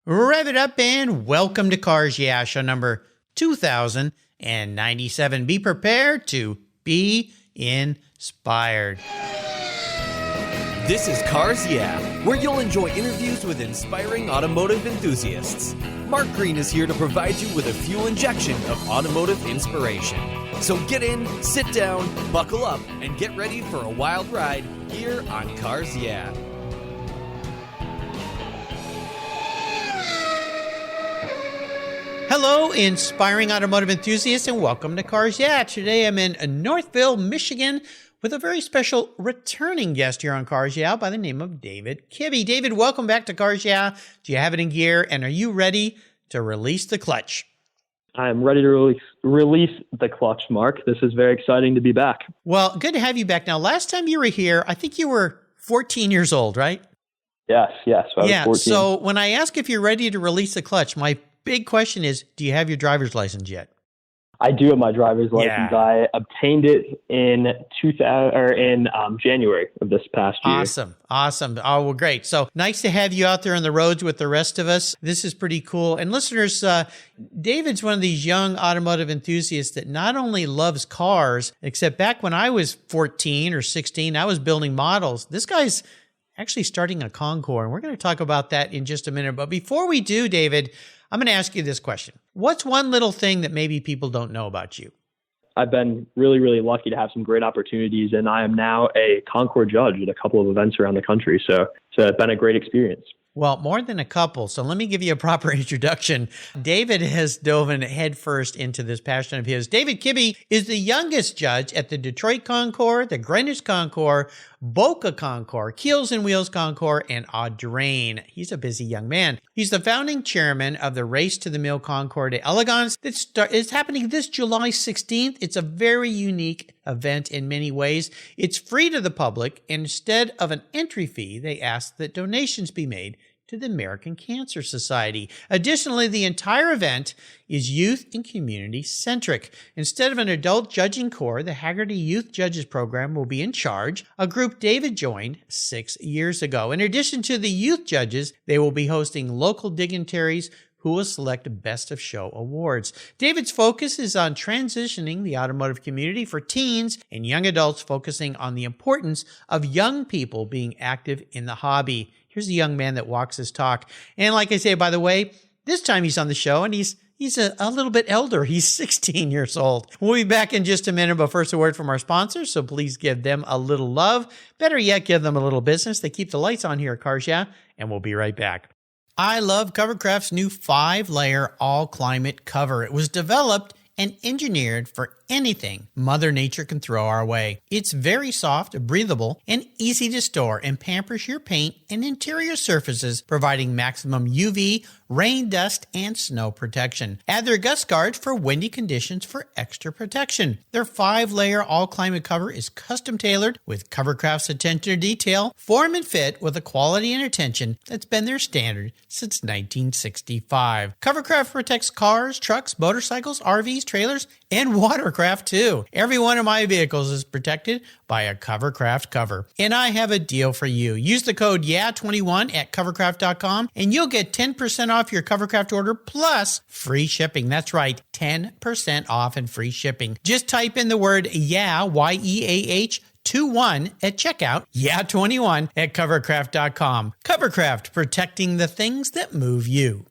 Rev it up and welcome to Cars Yeah, show number 2097. Be prepared to be inspired. This is Cars Yeah, where you'll enjoy interviews with inspiring automotive enthusiasts. Mark Green is here to provide you with a fuel injection of automotive inspiration. So get in, sit down, buckle up, and get ready for a wild ride here on Cars Yeah. Hello, inspiring automotive enthusiasts, and welcome to Cars Yeah. Today I'm in Northville, Michigan, with a very special returning guest here on Cars Yeah by the name of David Kibbey. David, welcome back to Cars Yeah. Do you have it in gear, and are you ready to release the clutch? I'm ready to release the clutch, Mark. This is very exciting to be back. Well, good to have you back. Now, last time you were here, I think you were 14 years old, right? Yes. I was 14. So when I ask if you're ready to release the clutch, my big question is, do you have your driver's license yet? I do have my driver's license. Yeah. I obtained it in January of this past year. Awesome. Oh, well, great. So nice to have you out there on the roads with the rest of us. This is pretty cool. And listeners, David's one of these young automotive enthusiasts that not only loves cars, except back when I was 14 or 16, I was building models. This guy's actually starting a Concours, and we're going to talk about that in just a minute. But before we do, David, I'm going to ask you this question. What's one little thing that maybe people don't know about you? I've been really, really lucky to have some great opportunities, and I am now a Concours judge at a couple of events around the country. So it's been a great experience. Well, more than a couple. So let me give you a proper introduction. David has dove headfirst into this passion of his. David Kibbey is the youngest judge at the Detroit Concours, the Greenwich Concours, Boca Concours, Keels and Wheels Concours, and Audrain. He's a busy young man. He's the founding chairman of the Race to the Mill Concours d'Elegance that is happening this July 16th. It's a very unique event in many ways. It's free to the public, and instead of an entry fee, they ask that donations be made to the American Cancer Society. Additionally, the entire event is youth and community centric. Instead of an adult judging corps, the Hagerty Youth Judges Program will be in charge, a group David joined 6 years ago. In addition to the youth judges, they will be hosting local dignitaries who will select Best of Show awards. David's focus is on transitioning the automotive community for teens and young adults, focusing on the importance of young people being active in the hobby. Here's a young man that walks his talk. And like I say, by the way, this time he's on the show, and he's a little bit elder. He's 16 years old. We'll be back in just a minute, but first a word from our sponsors, so please give them a little love. Better yet, give them a little business. They keep the lights on here at Cars Yeah, and we'll be right back. I love Covercraft's new 5-layer all-climate cover. It was developed and engineered for anything Mother Nature can throw our way. It's very soft, breathable, and easy to store, and pampers your paint and interior surfaces, providing maximum UV, rain, dust, and snow protection. Add their gust guards for windy conditions for extra protection. Their 5-layer all-climate cover is custom-tailored with Covercraft's attention to detail, form and fit with a quality and attention that's been their standard since 1965. Covercraft protects cars, trucks, motorcycles, RVs, trailers, and watercraft too. Every one of my vehicles is protected by a Covercraft cover. And I have a deal for you. Use the code YEAH21 at covercraft.com and you'll get 10% off your Covercraft order plus free shipping. That's right, 10% off and free shipping. Just type in the word YEAH, Y-E-A-H, 21 at checkout, YEAH21 at covercraft.com. Covercraft, protecting the things that move you.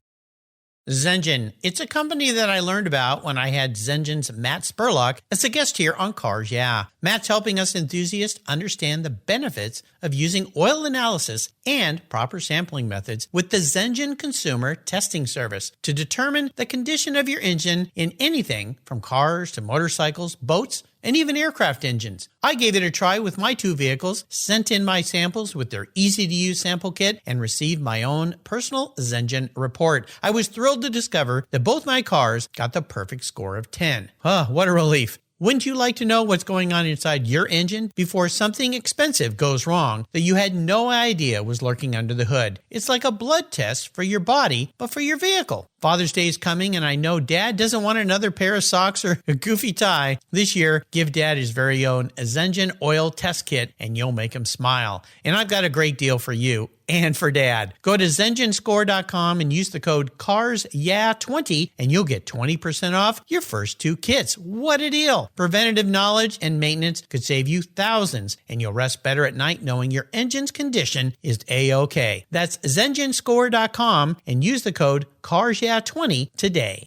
Zengen. It's a company that I learned about when I had Zengen's Matt Spurlock as a guest here on Cars Yeah. Matt's helping us enthusiasts understand the benefits of using oil analysis and proper sampling methods with the Zengen Consumer Testing Service to determine the condition of your engine in anything from cars to motorcycles, boats, and even aircraft engines. I gave it a try with my 2 vehicles, sent in my samples with their easy-to-use sample kit, and received my own personal Zengen report. I was thrilled to discover that both my cars got the perfect score of 10. What a relief. Wouldn't you like to know what's going on inside your engine before something expensive goes wrong that you had no idea was lurking under the hood? It's like a blood test for your body, but for your vehicle. Father's Day is coming, and I know Dad doesn't want another pair of socks or a goofy tie. This year, give Dad his very own Zengen oil test kit, and you'll make him smile. And I've got a great deal for you and for Dad. Go to ZengenScore.com and use the code CARSYEAH20, and you'll get 20% off your first 2 kits. What a deal! Preventative knowledge and maintenance could save you thousands, and you'll rest better at night knowing your engine's condition is A-OK. That's ZengenScore.com and use the code CARSYEAH20 today.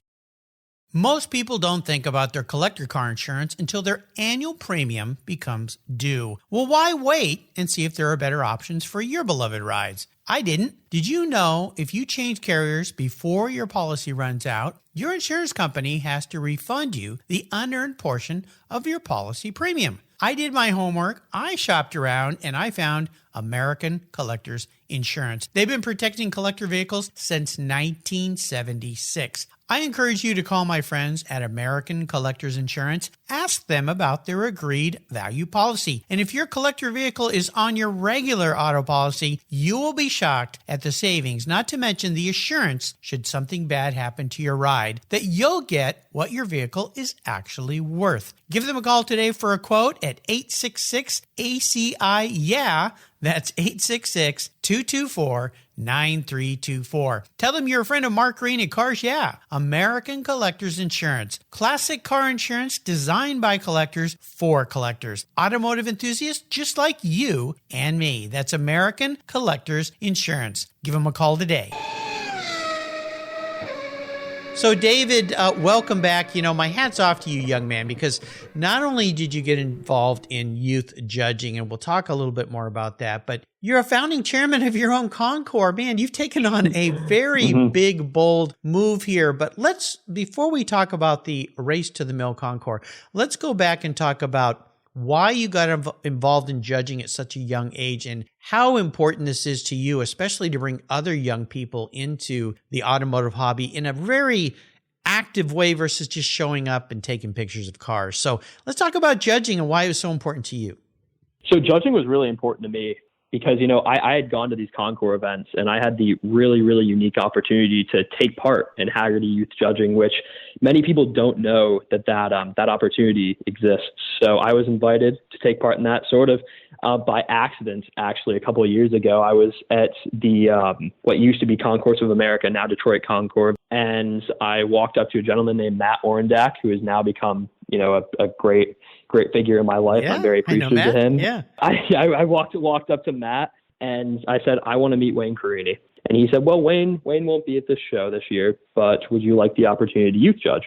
Most people don't think about their collector car insurance until their annual premium becomes due. Well, why wait and see if there are better options for your beloved rides? I didn't. Did you know if you change carriers before your policy runs out, your insurance company has to refund you the unearned portion of your policy premium? I did my homework, I shopped around, and I found American Collectors Insurance. They've been protecting collector vehicles since 1976. I encourage you to call my friends at American Collectors Insurance. Ask them about their agreed value policy. And if your collector vehicle is on your regular auto policy, you will be shocked at the savings, not to mention the assurance, should something bad happen to your ride, that you'll get what your vehicle is actually worth. Give them a call today for a quote at 866-ACI-YEAH. That's 866-224-9324. Tell them you're a friend of Mark Green at Cars Yeah! American Collectors Insurance. Classic car insurance designed by collectors for collectors. Automotive enthusiasts just like you and me. That's American Collectors Insurance. Give them a call today. So, David, welcome back. You know, my hat's off to you, young man, because not only did you get involved in youth judging, and we'll talk a little bit more about that, but you're a founding chairman of your own Concours. Man, you've taken on a very big, bold move here. But before we talk about the race to the Mill Concours, let's go back and talk about why you got involved in judging at such a young age and how important this is to you, especially to bring other young people into the automotive hobby in a very active way versus just showing up and taking pictures of cars. So let's talk about judging and why it was so important to you. So judging was really important to me because, you know, I had gone to these Concours events and I had the really, really unique opportunity to take part in Hagerty youth judging, which many people don't know that opportunity exists. So I was invited to take part in that sort of by accident. Actually, a couple of years ago, I was at the what used to be Concours of America, now Detroit Concours, and I walked up to a gentleman named Matt Orendak, who has now become, you know, a great figure in my life. Yeah, I'm very appreciative to him. Yeah. I walked up to Matt and I said, I want to meet Wayne Carini. And he said, well, Wayne won't be at this show this year, but would you like the opportunity to youth judge?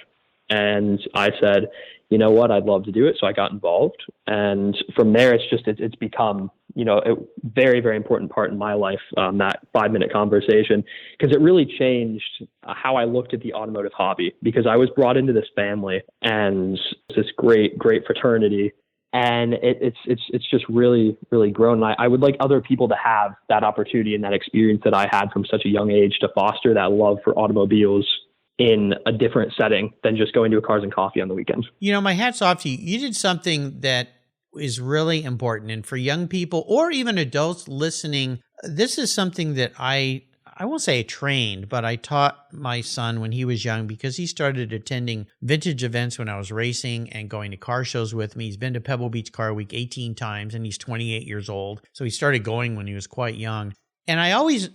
And I said, you know what, I'd love to do it. So I got involved. And from there, it's become, you know, a very, very important part in my life, that 5-minute conversation, because it really changed how I looked at the automotive hobby, because I was brought into this family and this great fraternity. And it's just really, really grown. And I would like other people to have that opportunity and that experience that I had from such a young age, to foster that love for automobiles in a different setting than just going to a Cars and Coffee on the weekends. You know, my hat's off to you. You did something that is really important. And for young people or even adults listening, this is something that I won't say I trained, but I taught my son when he was young, because he started attending vintage events when I was racing and going to car shows with me. He's been to Pebble Beach Car Week 18 times and he's 28 years old. So he started going when he was quite young. And I always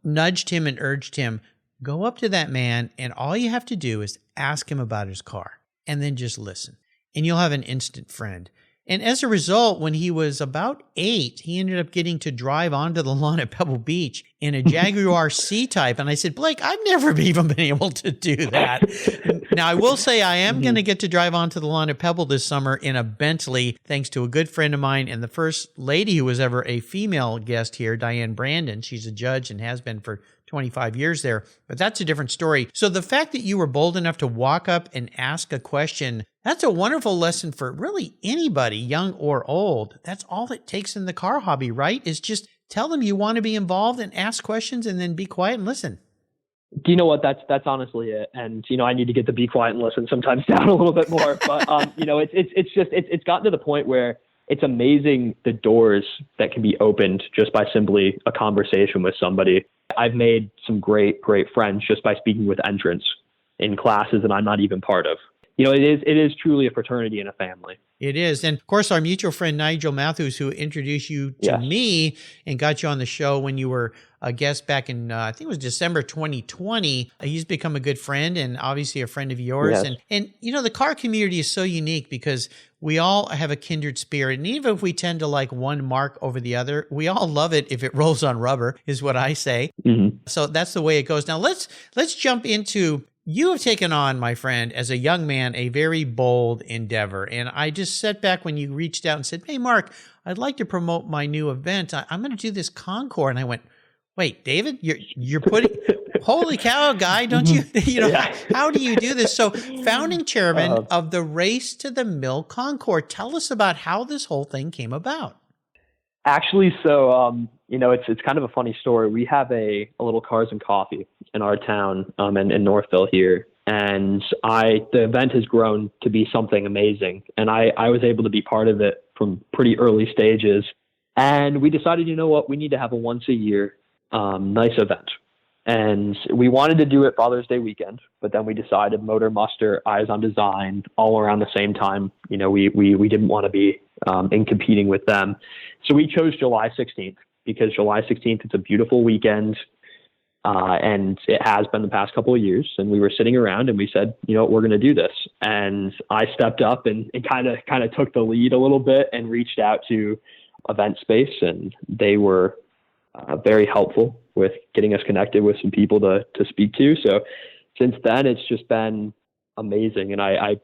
nudged him and urged him, go up to that man and all you have to do is ask him about his car and then just listen and you'll have an instant friend. And as a result, when he was about 8, he ended up getting to drive onto the lawn at Pebble Beach in a Jaguar C-Type. And I said, Blake, I've never even been able to do that. Now, I will say I am going to get to drive onto the lawn at Pebble this summer in a Bentley, thanks to a good friend of mine and the first lady who was ever a female guest here, Diane Brandon. She's a judge and has been for 25 years there, but that's a different story. So the fact that you were bold enough to walk up and ask a question, that's a wonderful lesson for really anybody, young or old. That's all it takes in the car hobby, right? Is just tell them you want to be involved and ask questions and then be quiet and listen. Do you know what? That's honestly it. And, you know, I need to get the be quiet and listen sometimes down a little bit more, but, you know, it's gotten to the point where it's amazing the doors that can be opened just by simply a conversation with somebody. I've made some great friends just by speaking with entrants in classes that I'm not even part of. It is truly a fraternity and a family. It is. And of course, our mutual friend, Nigel Matthews, who introduced you to me and got you on the show when you were a guest back in, I think it was December 2020. He's become a good friend and obviously a friend of yours. Yes. And the car community is so unique because we all have a kindred spirit. And even if we tend to like one mark over the other, we all love it if it rolls on rubber, is what I say. Mm-hmm. So that's the way it goes. Now let's jump into, you have taken on, my friend, as a young man, a very bold endeavor. And I just sat back when you reached out and said, hey, Mark, I'd like to promote my new event. I'm going to do this Concours. And I went, wait, David, you're putting, holy cow, guy, don't you, how do you do this? So founding chairman of the Race to the Mill Concours, tell us about how this whole thing came about. Actually, so, it's kind of a funny story. We have a little Cars and Coffee in our town, in Northville here. And the event has grown to be something amazing. And I was able to be part of it from pretty early stages. And we decided, we need to have a once a year, nice event. And we wanted to do it Father's Day weekend, but then we decided Motor Muster, Eyes on Design, all around the same time. We didn't want to be in competing with them. So we chose July 16th because July 16th, it's a beautiful weekend. And it has been the past couple of years. And we were sitting around and we said, we're going to do this. And I stepped up and kind of took the lead a little bit and reached out to Event Space, and they were very helpful with getting us connected with some people to speak to. So since then, it's just been amazing. And I'm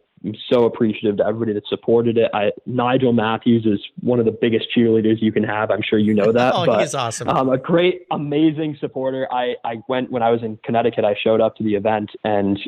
so appreciative to everybody that supported it. Nigel Matthews is one of the biggest cheerleaders you can have. I'm sure you know that. He's awesome. A great, amazing supporter. I went, when I was in Connecticut, I showed up to the event and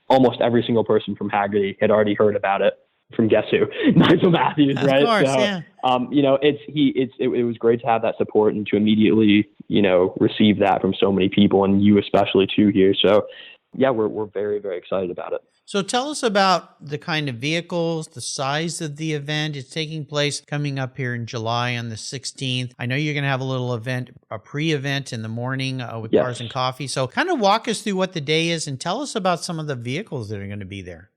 almost every single person from Hagerty had already heard about it from guess who? Nigel Matthews, right? Of course, so, yeah. It was great to have that support and to immediately, receive that from so many people, and you especially too here. So yeah, we're very, very excited about it. So tell us about the kind of vehicles, the size of the event. It's taking place coming up here in July on the 16th. I know you're going to have a little event, a pre-event in the morning with Cars and Coffee. So kind of walk us through what the day is and tell us about some of the vehicles that are going to be there.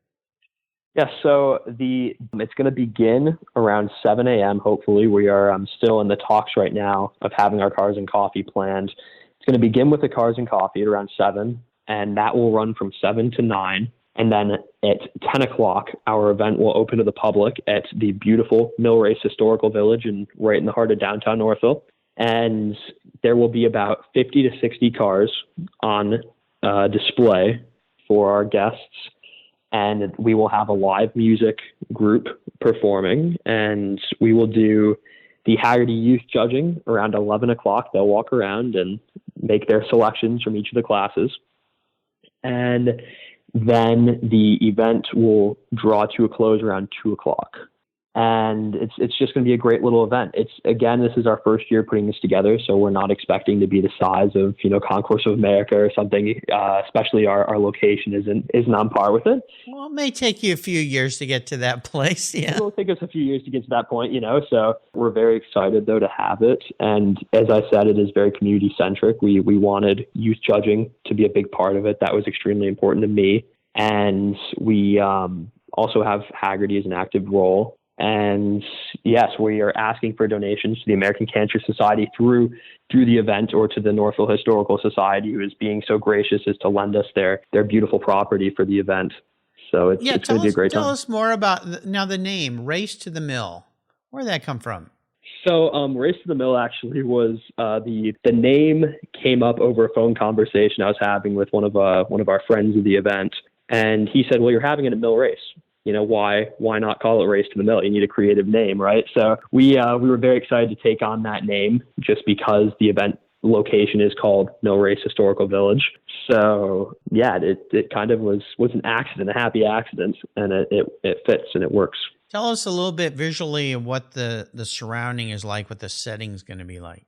Yeah, so it's going to begin around 7 a.m. Hopefully, we are still in the talks right now of having our Cars and Coffee planned. It's going to begin with the Cars and Coffee at around 7, and that will run from 7 to 9. And then at 10 o'clock, our event will open to the public at the beautiful Mill Race Historical Village and right in the heart of downtown Northville. And there will be about 50 to 60 cars on display for our guests. And we will have a live music group performing, and we will do the Hagerty youth judging around 11 o'clock. They'll walk around and make their selections from each of the classes. And then the event will draw to a close around 2 o'clock. And it's just going to be a great little event. This is our first year putting this together, so we're not expecting to be the size of, Concours of America or something, especially our location isn't on par with it. Well, it may take you a few years to get to that place. Yeah. It'll take us a few years to get to that point, so we're very excited though to have it. And as I said, it is very community centric. We wanted youth judging to be a big part of it. That was extremely important to me. And we also have Hagerty as an active role. And yes, we are asking for donations to the American Cancer Society through the event, or to the Northville Historical Society, who is being so gracious as to lend us their beautiful property for the event. So it's going to be a great time. Tell us more about now the name Race to the Mill. Where did that come from? So Race to the Mill actually was the name came up over a phone conversation I was having with one of our friends of the event, and he said, "Well, you're having it at Mill Race. Why not call it Race to the Mill? You need a creative name, right?" So we were very excited to take on that name just because the event location is called Mill Race Historical Village. So yeah, it kind of was an accident, a happy accident, and it fits and it works. Tell us a little bit visually of what the surrounding is like, what the setting's going to be like.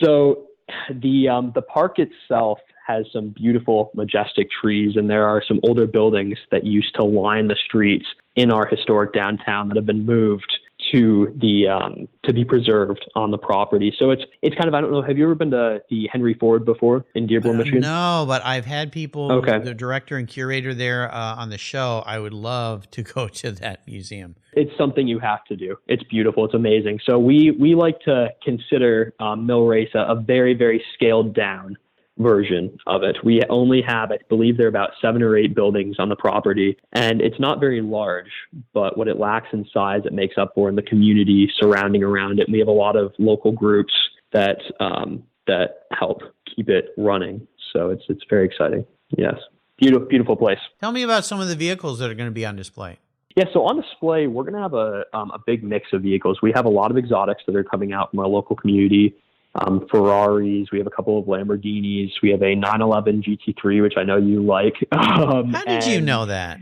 So the park itself has some beautiful, majestic trees, and there are some older buildings that used to line the streets in our historic downtown that have been moved to be preserved on the property. So it's kind of, I don't know, have you ever been to the Henry Ford before in Dearborn, Michigan? No, but I've had people, Okay. the director and curator there on the show. I would love to go to that museum. It's something you have to do. It's beautiful. It's amazing. So we like to consider Mill Race a very, very scaled down version of it. We only have, I believe there are about 7 or 8 buildings on the property, and it's not very large, but what it lacks in size, it makes up for in the community surrounding around it. And we have a lot of local groups that help keep it running. So it's very exciting. Yes. Beautiful place. Tell me about some of the vehicles that are going to be on display. Yeah, so on display, we're going to have a big mix of vehicles. We have a lot of exotics that are coming out from our local community. Ferraris, we have a couple of Lamborghinis, we have a 911 GT3, which I know you like. How did you know that?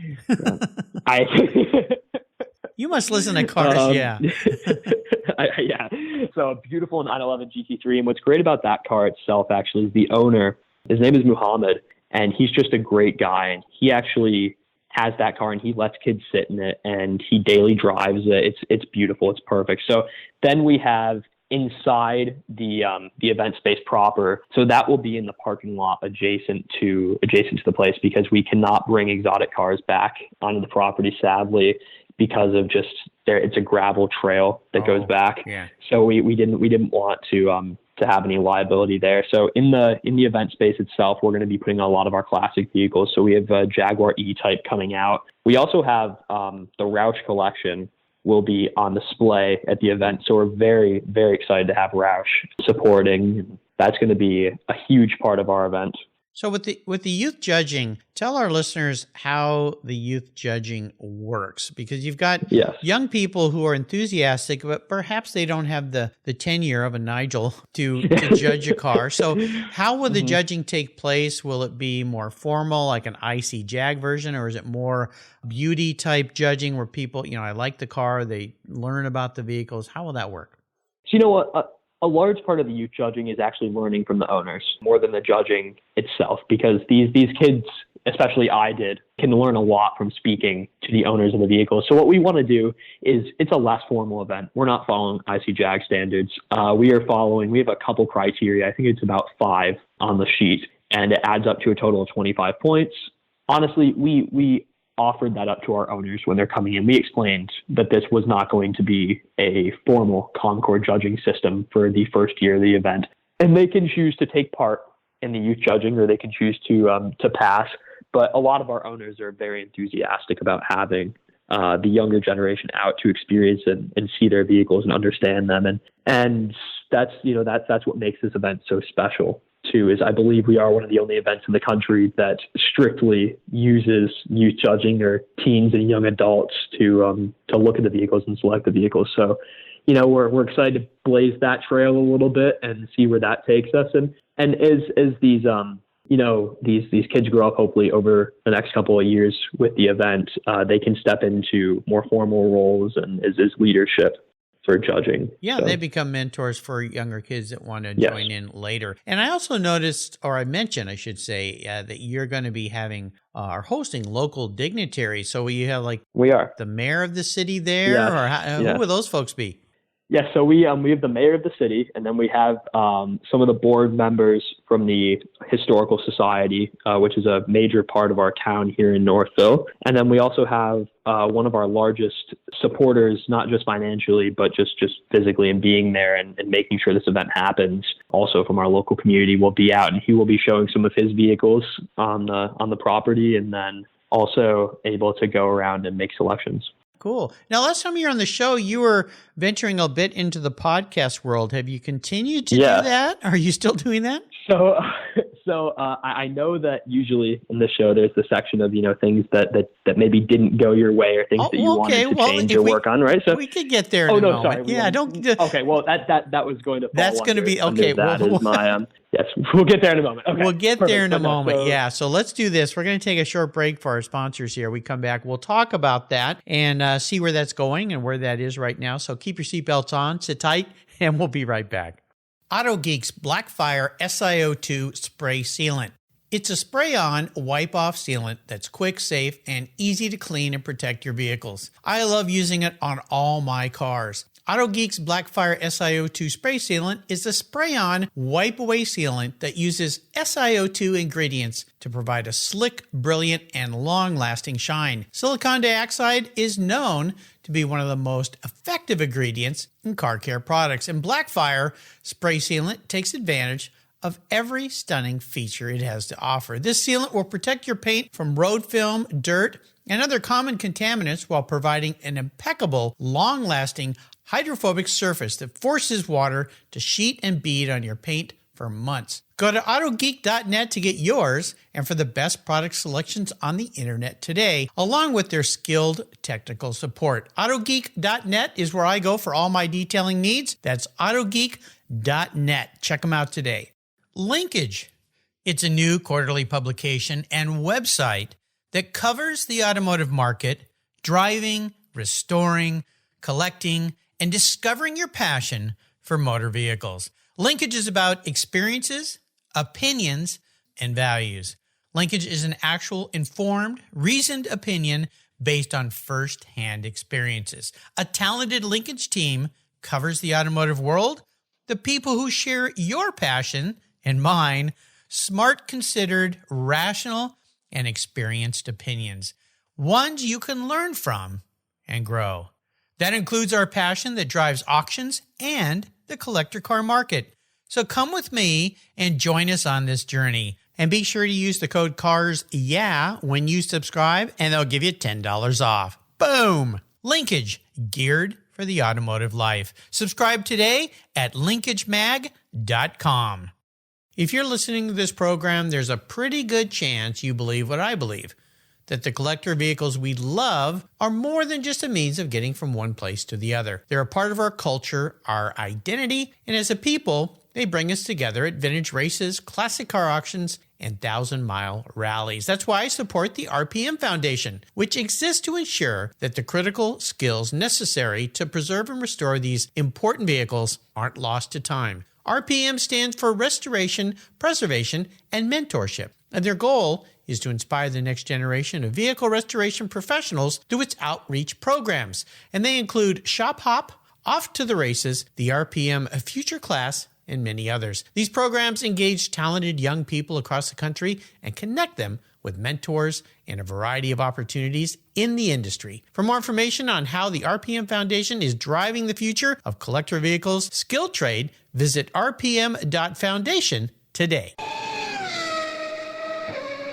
You must listen to cars, yeah. Yeah. So a beautiful 911 GT3. And what's great about that car itself, actually, is the owner. His name is Muhammad, and he's just a great guy. And he actually has that car, and he lets kids sit in it, and he daily drives it. It's beautiful. It's perfect. So then we have inside the event space proper. So that will be in the parking lot adjacent to the place, because we cannot bring exotic cars back onto the property, sadly, because of just it's a gravel trail that goes back. Yeah. So we didn't want to have any liability there. So in the event space itself, we're going to be putting a lot of our classic vehicles. So we have a Jaguar E-Type coming out. We also have the Roush collection will be on display at the event. So we're very, very excited to have Roush supporting. That's going to be a huge part of our event. So with the youth judging, tell our listeners how the youth judging works, because you've got young people who are enthusiastic, but perhaps they don't have the tenure of a Nigel to judge a car. So how will the judging take place? Will it be more formal, like an IC Jag version, or is it more beauty type judging where people, I like the car, they learn about the vehicles? How will that work? So you know what? A large part of the youth judging is actually learning from the owners more than the judging itself, because these kids, especially I did, can learn a lot from speaking to the owners of the vehicle. So what we want to do is, it's a less formal event. We're not following IC Jag standards. We have a couple criteria. I think it's about 5 on the sheet, and it adds up to a total of 25 points. Honestly, we offered that up to our owners when they're coming in. We explained that this was not going to be a formal Concours judging system for the first year of the event. And they can choose to take part in the youth judging, or they can choose to pass. But a lot of our owners are very enthusiastic about having the younger generation out to experience and see their vehicles and understand them. And that's what makes this event so special too, is I believe we are one of the only events in the country that strictly uses youth judging, or teens and young adults, to look at the vehicles and select the vehicles. So, we're excited to blaze that trail a little bit and see where that takes us. And as these these kids grow up, hopefully over the next couple of years with the event, they can step into more formal roles and as leadership for judging. Yeah, so they become mentors for younger kids that want to join in later. And I also noticed, or I mentioned, I should say, that you're going to be having or hosting local dignitaries. So you have we are the mayor of the city there, or who will those folks be? Yeah, so we have the mayor of the city, and then we have some of the board members from the Historical Society, which is a major part of our town here in Northville. And then we also have one of our largest supporters, not just financially, but just physically and being there and making sure this event happens. Also from our local community will be out, and he will be showing some of his vehicles on the property, and then also able to go around and make selections. Cool. Now, last time you were on the show, you were venturing a bit into the podcast world. Have you continued to do that? Are you still doing that? So I know that usually in the show there's the section of things that maybe didn't go your way, or things that you wanted to change or work on, right? So we could get there. In a moment. Sorry. Yeah, Okay, well that was going to. That's going to be okay. That is my yes. We'll get there in a moment. Okay, we'll get there in a moment. Yeah. So let's do this. We're going to take a short break for our sponsors here. We come back. We'll talk about that and see where that's going and where that is right now. So keep your seatbelts on, sit tight, and we'll be right back. Auto Geek's Blackfire SiO2 Spray Sealant. It's a spray-on, wipe-off sealant that's quick, safe, and easy to clean and protect your vehicles. I love using it on all my cars. AutoGeek's Blackfire SiO2 spray sealant is a spray-on, wipe-away sealant that uses SiO2 ingredients to provide a slick, brilliant, and long-lasting shine. Silicon dioxide is known to be one of the most effective ingredients in car care products, and Blackfire spray sealant takes advantage of every stunning feature it has to offer. This sealant will protect your paint from road film, dirt, and other common contaminants while providing an impeccable, long-lasting, hydrophobic surface that forces water to sheet and bead on your paint for months. Go to autogeek.net to get yours and for the best product selections on the internet today, along with their skilled technical support. Autogeek.net is where I go for all my detailing needs. That's autogeek.net. Check them out today. Linkage. It's a new quarterly publication and website that covers the automotive market, driving, restoring, collecting, and discovering your passion for motor vehicles. Linkage is about experiences, opinions, and values. Linkage is an actual informed, reasoned opinion based on first-hand experiences. A talented linkage team covers the automotive world, the people who share your passion and mine, smart, considered, rational, and experienced opinions, ones you can learn from and grow. That includes our passion that drives auctions and the collector car market. So come with me and join us on this journey. And be sure to use the code CARSYEAH when you subscribe, and they'll give you $10 off. Boom! Linkage, geared for the automotive life. Subscribe today at linkagemag.com. If you're listening to this program, there's a pretty good chance you believe what I believe, that the collector vehicles we love are more than just a means of getting from one place to the other. They're a part of our culture, our identity, and as a people, they bring us together at vintage races, classic car auctions, and 1,000-mile rallies. That's why I support the RPM Foundation, which exists to ensure that the critical skills necessary to preserve and restore these important vehicles aren't lost to time. RPM stands for Restoration, Preservation, and Mentorship, and their goal is to inspire the next generation of vehicle restoration professionals through its outreach programs. And they include Shop Hop, Off to the Races, the RPM Future Class, and many others. These programs engage talented young people across the country and connect them with mentors and a variety of opportunities in the industry. For more information on how the RPM Foundation is driving the future of collector vehicles skilled trade, visit rpm.foundation today.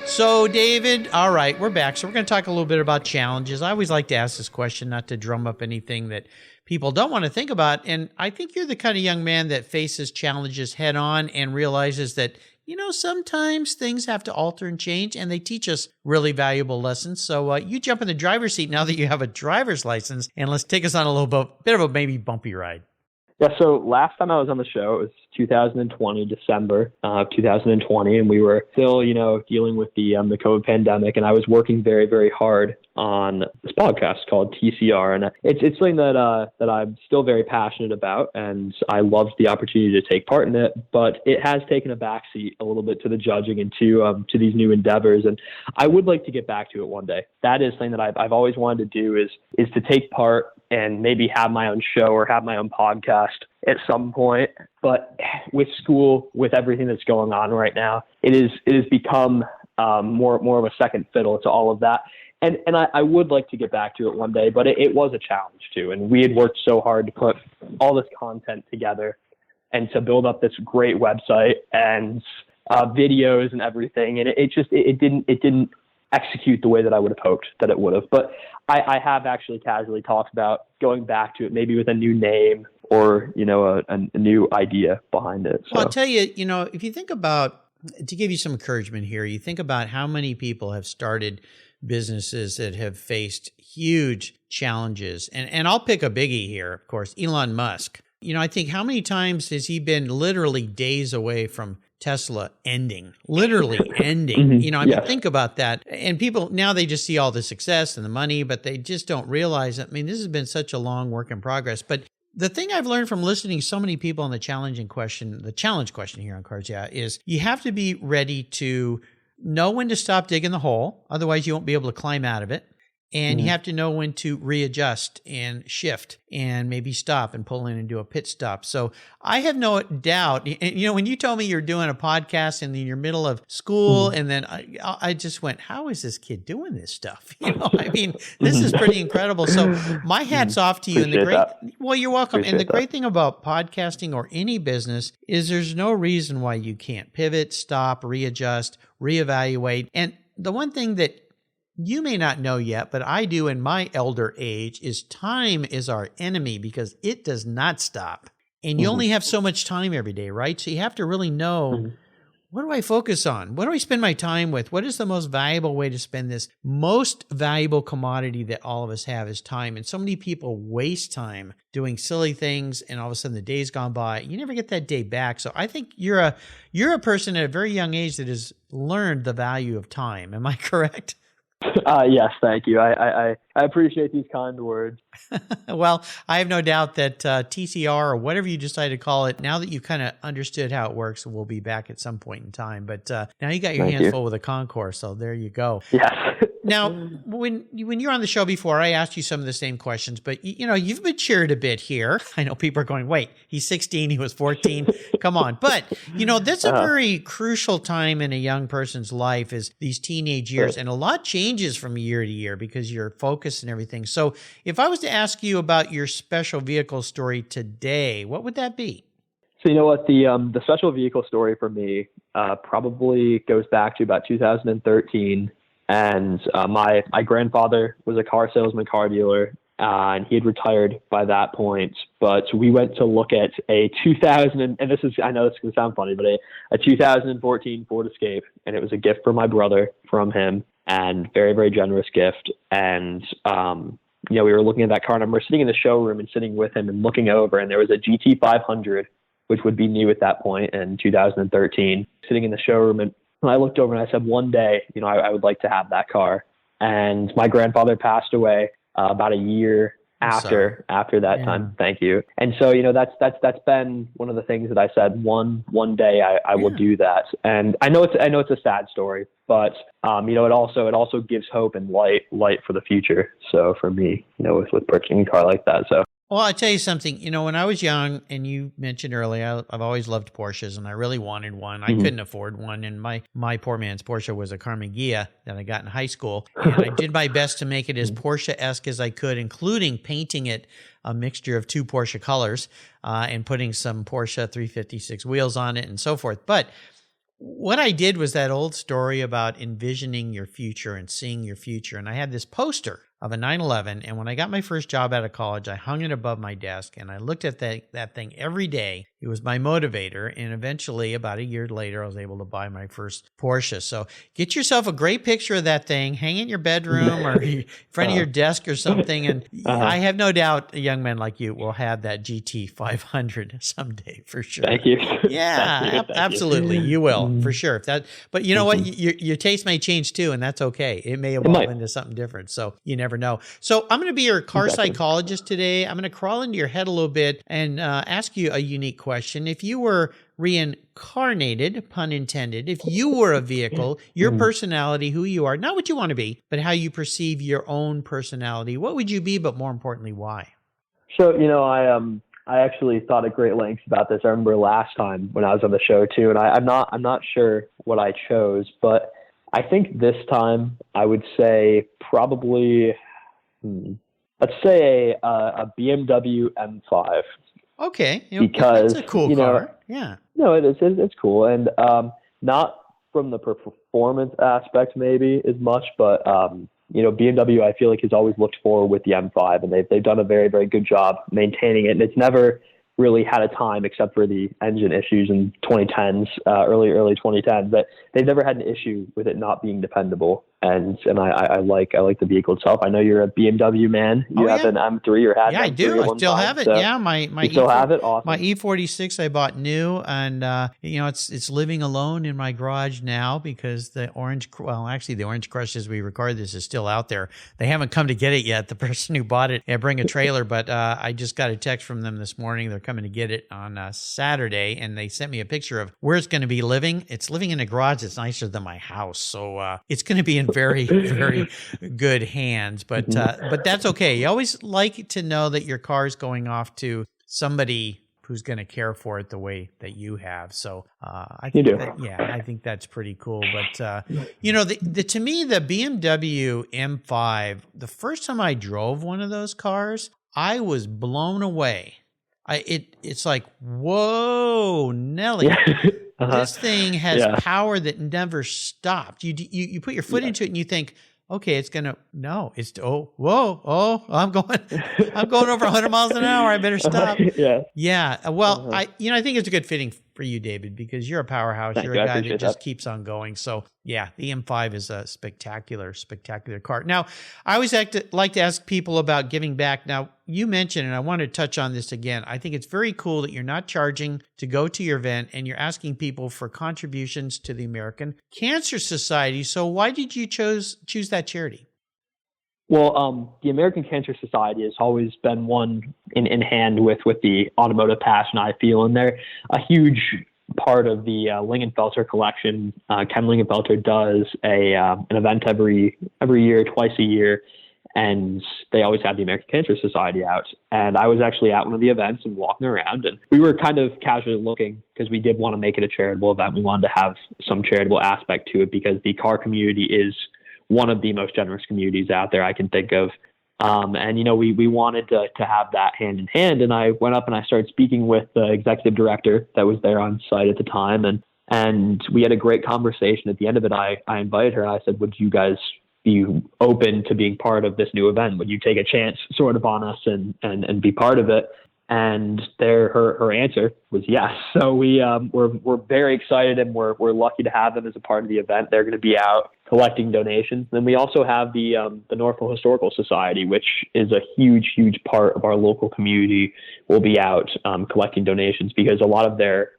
So, David, all right, we're back. So we're going to talk a little bit about challenges. I always like to ask this question, not to drum up anything that people don't want to think about. And I think you're the kind of young man that faces challenges head on and realizes that, you know, sometimes things have to alter and change, and they teach us really valuable lessons. So you jump in the driver's seat now that you have a driver's license, and let's take us on a little bit of a maybe bumpy ride. Yeah, so last time I was on the show, it was 2020, December 2020, and we were still, dealing with the COVID pandemic, and I was working very, very hard on this podcast called TCR, and it's something that I'm still very passionate about, and I loved the opportunity to take part in it, but it has taken a backseat a little bit to the judging and to these new endeavors, and I would like to get back to it one day. That is something that I've always wanted to do is to take part and maybe have my own show or have my own podcast at some point. But with school, with everything that's going on right now, it has become more of a second fiddle to all of that. And I would like to get back to it one day, but it was a challenge too. And we had worked so hard to put all this content together and to build up this great website and videos and everything. And it didn't execute the way that I would have hoped that it would have. But I have actually casually talked about going back to it, maybe with a new name or, a new idea behind it. So. Well, I'll tell you, if you think about, to give you some encouragement here, you think about how many people have started businesses that have faced huge challenges. And I'll pick a biggie here, of course, Elon Musk. I think how many times has he been literally days away from Tesla literally ending. Yes. Think about that. And people, now they just see all the success and the money, but they just don't realize, this has been such a long work in progress. But the thing I've learned from listening to so many people on the challenge question here on Cars Yeah, is you have to be ready to know when to stop digging the hole. Otherwise, you won't be able to climb out of it. And you have to know when to readjust and shift and maybe stop and pull in and do a pit stop. So I have no doubt, when you told me you're doing a podcast and in your middle of school, and then I just went, how is this kid doing this stuff? This is pretty incredible. So my hat's off to you. Well, you're welcome. And the great thing about podcasting or any business is there's no reason why you can't pivot, stop, readjust, reevaluate. And the one thing that you may not know yet, but I do in my elder age, is time is our enemy because it does not stop. And you only have so much time every day, right? So you have to really know, what do I focus on? What do I spend my time with? What is the most valuable way to spend this most valuable commodity that all of us have is time. And so many people waste time doing silly things, and all of a sudden the day's gone by. You never get that day back. So I think you're a person at a very young age that has learned the value of time. Am I correct? Yes, thank you. I appreciate these kind words. Well, I have no doubt that TCR, or whatever you decide to call it, now that you kind of understood how it works, we'll be back at some point in time. But now you got your hands full with a concourse, so there you go. Yes. Now, when you were on the show before, I asked you some of the same questions, but you've matured a bit here. I know people are going, wait, he's 16, he was 14. Come on. But, that's a very crucial time in a young person's life, is these teenage years. And a lot changes from year to year because you're focused and everything. So if I was to ask you about your special vehicle story today, what would that be? So you know what, the special vehicle story for me probably goes back to about 2013. And my grandfather was a car salesman, car dealer, and he had retired by that point. But we went to look at a 2000, and this is, I know this is going to sound funny, but a 2014 Ford Escape, and it was a gift for my brother from him, and very, very generous gift. And we were looking at that car, and I remember sitting in the showroom and sitting with him and looking over, and there was a GT500, which would be new at that point in 2013, sitting in the showroom. And I looked over and I said, one day, I would like to have that car. And my grandfather passed away about a year after that time. Thank you. And so, that's been one of the things that I said, one day I will do that. And I know it's a sad story, but it also gives hope and light for the future. So for me, with purchasing a car like that. So. Well, I'll tell you something. When I was young, and you mentioned earlier, I've always loved Porsches, and I really wanted one. I couldn't afford one, and my poor man's Porsche was a Carmen Ghia that I got in high school, and I did my best to make it as Porsche-esque as I could, including painting it a mixture of two Porsche colors and putting some Porsche 356 wheels on it and so forth. But what I did was that old story about envisioning your future and seeing your future, and I had this poster of a 911. And when I got my first job out of college, I hung it above my desk and I looked at that thing every day. It was my motivator. And eventually, about a year later, I was able to buy my first Porsche. So get yourself a great picture of that thing, hang it in your bedroom or in front of your desk or something. And I have no doubt a young man like you will have that GT500 someday for sure. Thank you. Yeah, Thank you. absolutely. You will for sure. But you know what? Your taste may change too, and that's okay. It may evolve into something different. So you never know. So I'm going to be your car psychologist today. I'm going to crawl into your head a little bit and ask you a unique question. If you were reincarnated, pun intended, if you were a vehicle, your personality, who you are, not what you want to be, but how you perceive your own personality, what would you be, but more importantly, why? So, I actually thought at great lengths about this. I remember last time when I was on the show too, and I'm not sure what I chose, but I think this time I would say probably, let's say a BMW M5. Okay. Because that's a cool car. Yeah. No, it is. It's cool. And not from the performance aspect maybe as much, but, BMW, I feel like, has always looked forward with the M5, and they've done a very, very good job maintaining it. And it's never really had a time, except for the engine issues in 2010s, early 2010s, but they've never had an issue with it not being dependable. And I like the vehicle itself. I know you're a BMW man. You have an M3 or had an M3 I do. I still have it. So yeah, my you still have it. Awesome. My E46 I bought new, and it's living alone in my garage now because the Orange Crush as we record this is still out there. They haven't come to get it yet. The person who bought it, bring a trailer, but I just got a text from them this morning. They're coming to get it on Saturday, and they sent me a picture of where it's going to be living. It's living in a garage that's nicer than my house, so it's going to be in very, very good hands. But that's okay. You always like to know that your car is going off to somebody who's going to care for it the way that you have. So I think I think that's pretty cool. But to me, the BMW M5, the first time I drove one of those cars, I was blown away. It's like, whoa, Nelly. This thing has power that never stopped. You put your foot into it and you think, okay, I'm going over 100 miles an hour. I better stop. Yeah. Well, I think it's a good fitting for you, David, because you're a powerhouse. You're a guy that just keeps on going. So yeah, the M5 is a spectacular, spectacular car. Now, I always like to ask people about giving back. Now, you mentioned, and I want to touch on this again, I think it's very cool that you're not charging to go to your event and you're asking people for contributions to the American Cancer Society. So why did you choose that charity? Well, the American Cancer Society has always been one in hand with the automotive passion, I feel, and they're a huge part of the Lingenfelter collection. Ken Lingenfelter does an event every year, twice a year, and they always have the American Cancer Society out. And I was actually at one of the events and walking around, and we were kind of casually looking because we did want to make it a charitable event. We wanted to have some charitable aspect to it because the car community is one of the most generous communities out there I can think of. And, we wanted to have that hand in hand. And I went up and I started speaking with the executive director that was there on site at the time. And we had a great conversation. At the end of it, I invited her and I said, would you guys be open to being part of this new event? Would you take a chance sort of on us and be part of it? And her answer was yes. So we're very excited, and we're lucky to have them as a part of the event. They're going to be out collecting donations. Then we also have the Norfolk Historical Society, which is a huge part of our local community. Will be out collecting donations because a lot of their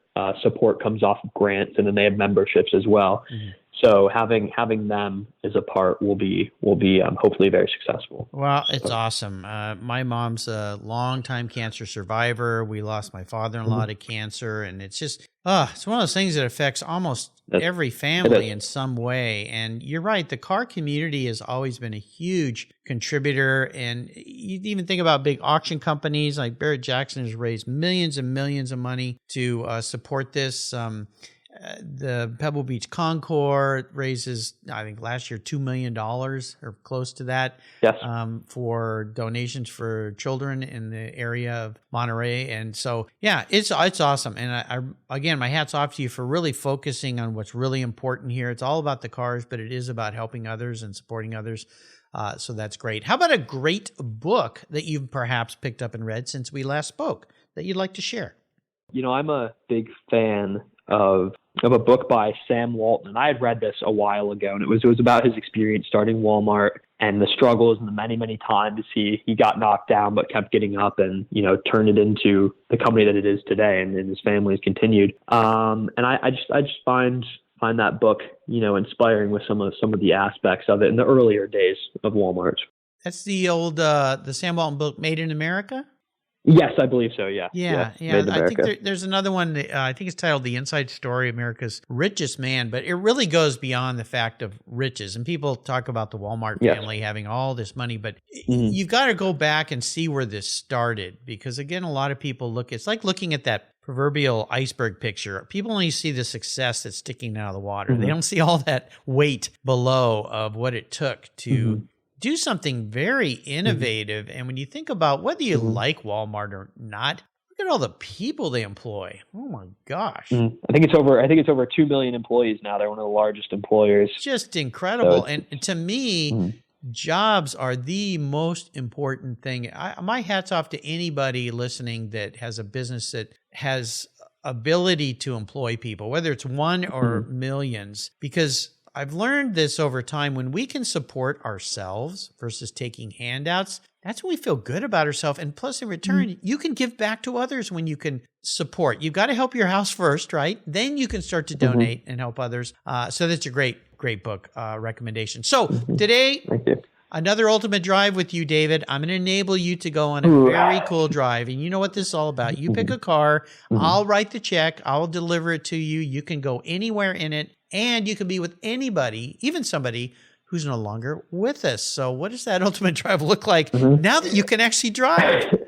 support comes off of grants, and then they have memberships as well. Mm-hmm. So having them as a part will be hopefully very successful. Well, it's awesome. My mom's a longtime cancer survivor. We lost my father-in-law to cancer, and it's just it's one of those things that affects almost every family in some way. And you're right, the car community has always been a huge contributor. And you even think about big auction companies like Barrett Jackson has raised millions and millions of money to support this. The Pebble Beach Concours raises, I think last year, $2 million or close to that. Yes. For donations for children in the area of Monterey. And so, yeah, it's awesome. And I again, my hat's off to you for really focusing on what's really important here. It's all about the cars, but it is about helping others and supporting others. So that's great. How about a great book that you've perhaps picked up and read since we last spoke that you'd like to share? I'm a big fan of a book by Sam Walton, and I had read this a while ago, and it was about his experience starting Walmart and the struggles and the many times he got knocked down but kept getting up and turned it into the company that it is today, and his family has continued. And I just find that book inspiring with some of the aspects of it in the earlier days of Walmart. That's the old the Sam Walton book, Made in America. Yes, I believe so. Yeah. I think there's another one. I think it's titled "The Inside Story of America's Richest Man," but it really goes beyond the fact of riches. And people talk about the Walmart family having all this money, but you've got to go back and see where this started, because again, a lot of people it's like looking at that proverbial iceberg picture. People only see the success that's sticking out of the water. They don't see all that weight below of what it took to do something very innovative. And when you think about whether you like Walmart or not, look at all the people they employ. Oh my gosh. I think it's over 2 million employees now. They're one of the largest employers. Just incredible. So and to me, jobs are the most important thing. My hat's off to anybody listening that has a business that has ability to employ people, whether it's one or millions, because I've learned this over time. When we can support ourselves versus taking handouts, that's when we feel good about ourselves. And plus, in return, you can give back to others when you can support. You've got to help your house first, right? Then you can start to donate and help others. So that's a great book recommendation. So today, another ultimate drive with you, David. I'm going to enable you to go on a very cool drive. And you know what this is all about. You pick a car. I'll write the check. I'll deliver it to you. You can go anywhere in it. And you can be with anybody, even somebody who's no longer with us. So what does that ultimate drive look like now that you can actually drive?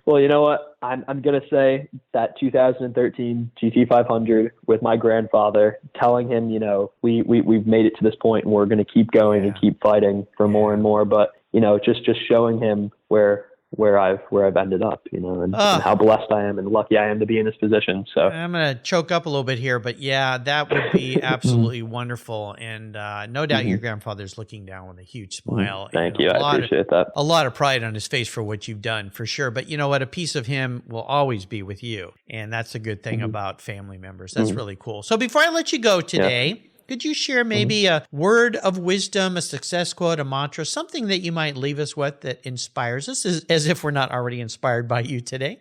Well, you know what? I'm going to say that 2013 GT500 with my grandfather, telling him, you know, we've made it to this point and we're going to keep going and keep fighting for more and more. But, you know, just showing him where I've ended up, you know, and how blessed I am and lucky I am to be in this position. So I'm going to choke up a little bit here, but yeah, that would be absolutely wonderful. And no doubt your grandfather's looking down with a huge smile. Thank you. I appreciate that. A lot of pride on his face for what you've done, for sure. But you know what? A piece of him will always be with you. And that's a good thing about family members. That's really cool. So before I let you go today, could you share maybe a word of wisdom, a success quote, a mantra, something that you might leave us with that inspires us, as if we're not already inspired by you today?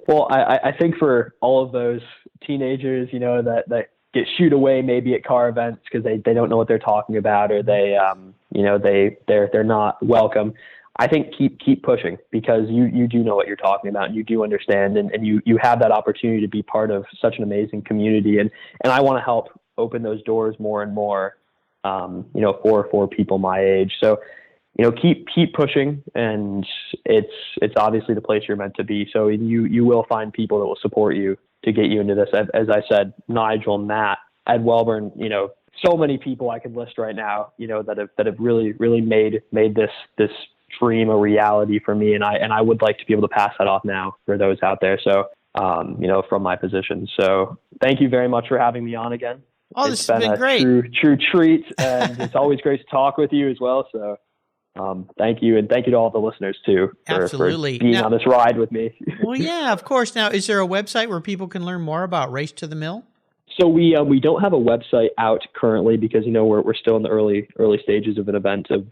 Well, I think for all of those teenagers, you know, that get shooed away maybe at car events because they don't know what they're talking about, or they, you know, they're not welcome. I think keep pushing, because you do know what you're talking about, and you do understand, and you have that opportunity to be part of such an amazing community. And I want to help open those doors more and more, you know, for people my age. So, you know, keep pushing, and it's obviously the place you're meant to be. So you will find people that will support you to get you into this. As I said, Nigel, Matt, Ed Welburn, you know, so many people I could list right now, you know, that have really made this dream a reality for me. And I would like to be able to pass that off now for those out there. So, you know, from my position. So thank you very much for having me on again. Oh, this has been great. True treat. And it's always great to talk with you as well. So thank you. And thank you to all the listeners too for being on this ride with me. Well, yeah, of course. Now, is there a website where people can learn more about Race to the Mill? So we don't have a website out currently, because, you know, we're still in the early stages of an event of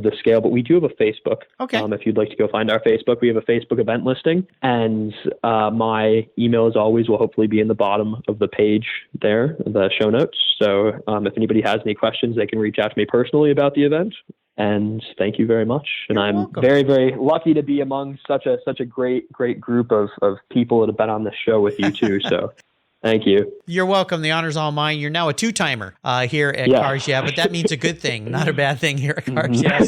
this scale, but we do have a Facebook. Okay. If you'd like to go find our Facebook, we have a Facebook event listing, and my email, as always, will hopefully be in the bottom of the page there, the show notes. So if anybody has any questions, they can reach out to me personally about the event. And thank you very much. And You're I'm welcome. very, very lucky to be among such a great group of people that have been on this show with you too. So thank you. You're welcome. The honor's all mine. You're now a two-timer here at Cars Yeah, but that means a good thing, not a bad thing here at Cars Yeah.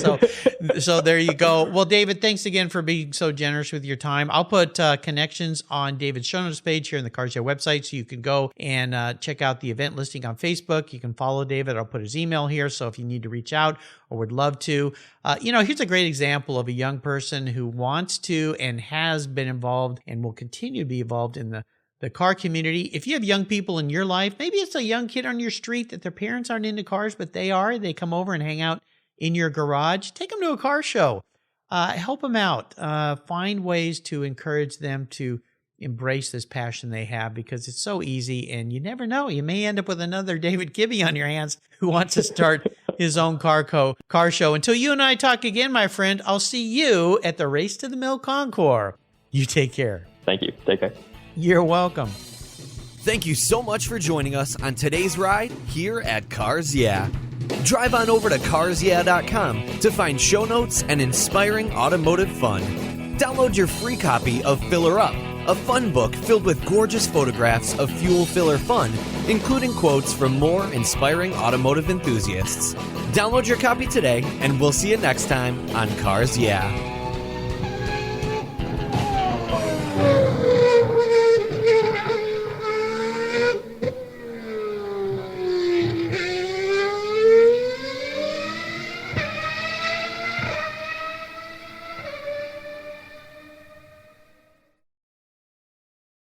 So there you go. Well, David, thanks again for being so generous with your time. I'll put connections on David's show notes page here in the Cars Yeah website, so you can go and check out the event listing on Facebook. You can follow David. I'll put his email here, so if you need to reach out or would love to. You know, here's a great example of a young person who wants to and has been involved and will continue to be involved in the car community. If you have young people in your life, maybe it's a young kid on your street that their parents aren't into cars, but they are. They come over and hang out in your garage. Take them to a car show. Help them out. Find ways to encourage them to embrace this passion they have, because it's so easy, and you never know. You may end up with another David Kibbey on your hands who wants to start his own car show. Until you and I talk again, my friend, I'll see you at the Race to the Mill Concours. You take care. Thank you. Take care. You're welcome. Thank you so much for joining us on today's ride here at Cars Yeah. Drive on over to carsyeah.com to find show notes and inspiring automotive fun. Download your free copy of Filler Up, a fun book filled with gorgeous photographs of fuel filler fun, including quotes from more inspiring automotive enthusiasts. Download your copy today, and we'll see you next time on Cars Yeah.